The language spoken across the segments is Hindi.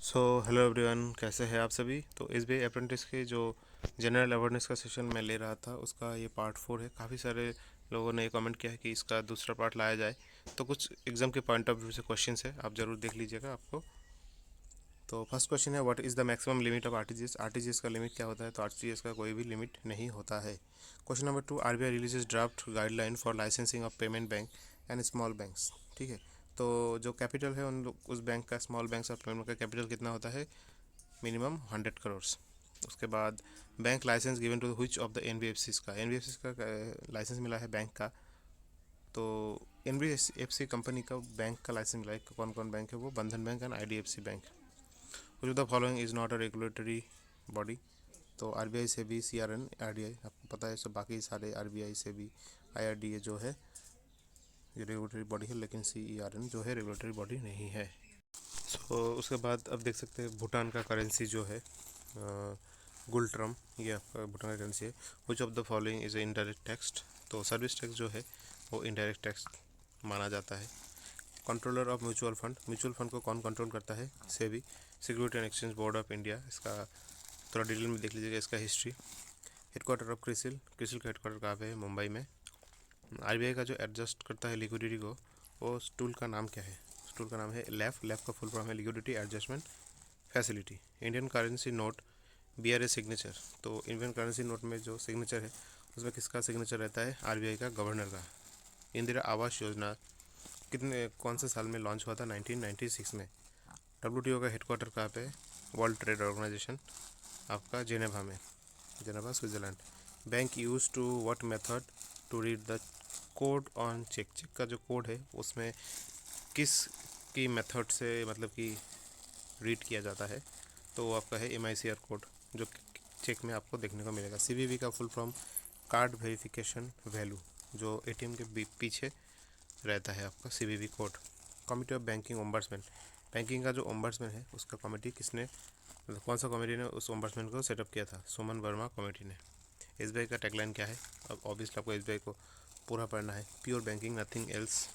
हेलो एवरीवन, कैसे हैं आप सभी। तो एसबीआई अप्रेंटिस के जो जनरल अवेयरनेस का सेशन मैं ले रहा था उसका ये पार्ट 4 है। काफ़ी सारे लोगों ने कमेंट किया है कि इसका दूसरा पार्ट लाया जाए। तो कुछ एग्जाम के पॉइंट ऑफ व्यू से क्वेश्चंस है, आप ज़रूर देख लीजिएगा आपको। तो फर्स्ट क्वेश्चन है, what is the maximum limit of RTGS. RTGS का लिमिट क्या होता है? तो आरटीजीएस का कोई भी लिमिट नहीं होता है। Question number 2, RBI releases draft guideline for licensing of payment bank and small banks. ठीक है, तो जो कैपिटल है उन लोग उस बैंक का, स्मॉल बैंक्स और पेमेंट का कैपिटल कितना होता है? मिनिमम 100 करोड़। उसके बाद bank licence given to which of the NBFC का, एनबीएफसी का लाइसेंस मिला है बैंक का। तो एनबीएफसी कंपनी का बैंक का लाइसेंस मिला है। कौन कौन बैंक है वो? Bandhan bank and IDFC bank. Which of the following is not a regulatory body. तो आरबीआई से भी, सीआरएन, आरडीआई, आपको पता है सब। बाकी सारे आरबीआई से भी, आईआरडीए जो है ये रेगुलेटरी बॉडी है, लेकिन सीईआरएन जो है रेगुलेटरी बॉडी नहीं है। उसके बाद अब देख सकते हैं भूटान का करेंसी जो है गुलट्रम, ये आपका भूटान का करेंसी है। Which of the following is a indirect tax. तो सर्विस टैक्स जो है वो इनडायरेक्ट टैक्स माना जाता है। Controller of mutual fund, mutual fund को कौन कंट्रोल करता है? SEBI, security and exchange board of India. इसका थोड़ा डिटेल में देख लीजिएगा इसका history. Headquarter of CRISIL, CRISIL का हेडक्वार्टर कहाँ पे है? मुंबई में। आरबीआई का जो एडजस्ट करता है लिक्विडिटी को, वो टूल का नाम क्या है? उस टूल का नाम है लैफ। लैफ का फुल फॉर्म है liquidity adjustment facility. Indian currency note BRA signature. तो इंडियन करेंसी नोट में जो सिग्नेचर है उसमें किसका सिग्नेचर रहता है? आरबीआई का, गवर्नर का। इंदिरा आवास योजना कौन से साल में लॉन्च हुआ था? 1996 में। डब्ल्यूटीओ का हेडक्वार्टर कहाँ पे है? वर्ल्ड ट्रेड ऑर्गेनाइजेशन आपका जेनेवा में, Geneva Switzerland. Bank use to what method to read the code on cheque. Cheque का जो कोड है उसमें किस की मेथड से मतलब कि रीड किया जाता है? तो वो आपका है एमआईसीआर कोड, जो चेक में आपको देखने को मिलेगा। सीवीवी का full form card verification value, जो एटीएम के पीछे रहता है आपका CVV code. Committee of banking ombudsman, banking का जो ओम्बड्समैन है उसका कमेटी किसने, मतलब कौन सा कमेटी ने उस ओम्बड्समैन को सेटअप किया था? सुमन वर्मा कमेटी ने। एसबीआई का टैगलाइन क्या है? अब ऑब्वियसली आपको एसबीआई को पूरा पढ़ना है। Pure banking, nothing else.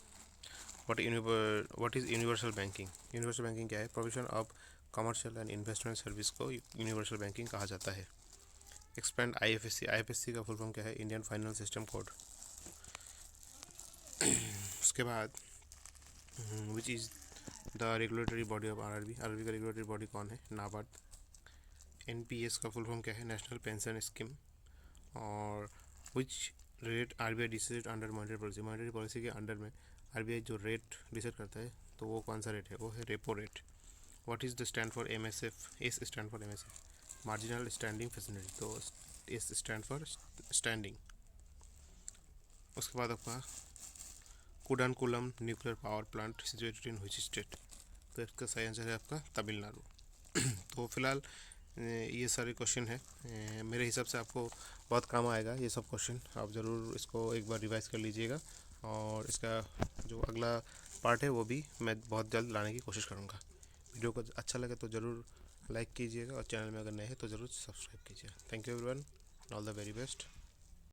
What is universal banking. Universal banking क्या है? Provision of commercial and investment service को यूनिवर्सल बैंकिंग कहा जाता है। एक्सपेंड आईएफएससी, आईएफएससी का फुल फॉर्म क्या है? Indian financial system code. उसके बाद which is the regulatory body of RRB. RRB का रेगुलेटरी बॉडी कौन है? नाबार्ड। एनपीएस का फुल फॉर्म क्या है? National pension scheme. और which rate RBI decide under monetary policy. Monetary policy के अंडर में आरबीआई जो रेट डिसाइड करता है तो वो कौन सा रेट है? वो है repo rate. What is the stand for MSF. S stand for MSF, marginal standing facility. तो एस स्टैंड फॉर स्टैंडिंग। उसके बाद आपका Kudankulam nuclear power plant situated in which state. तो इसका सही आंसर है आपका तमिलनाडु। तो फिलहाल ये सारे क्वेश्चन हैं। मेरे हिसाब से आपको बहुत काम आएगा ये सब क्वेश्चन। आप ज़रूर इसको एक बार रिवाइज कर लीजिएगा, और इसका जो अगला पार्ट है वो भी मैं बहुत जल्द लाने की कोशिश करूँगा। वीडियो को अच्छा लगे तो ज़रूर लाइक कीजिएगा, और चैनल में अगर नए हैं तो ज़रूर सब्सक्राइब कीजिएगा। Thank you everyone, all the very best.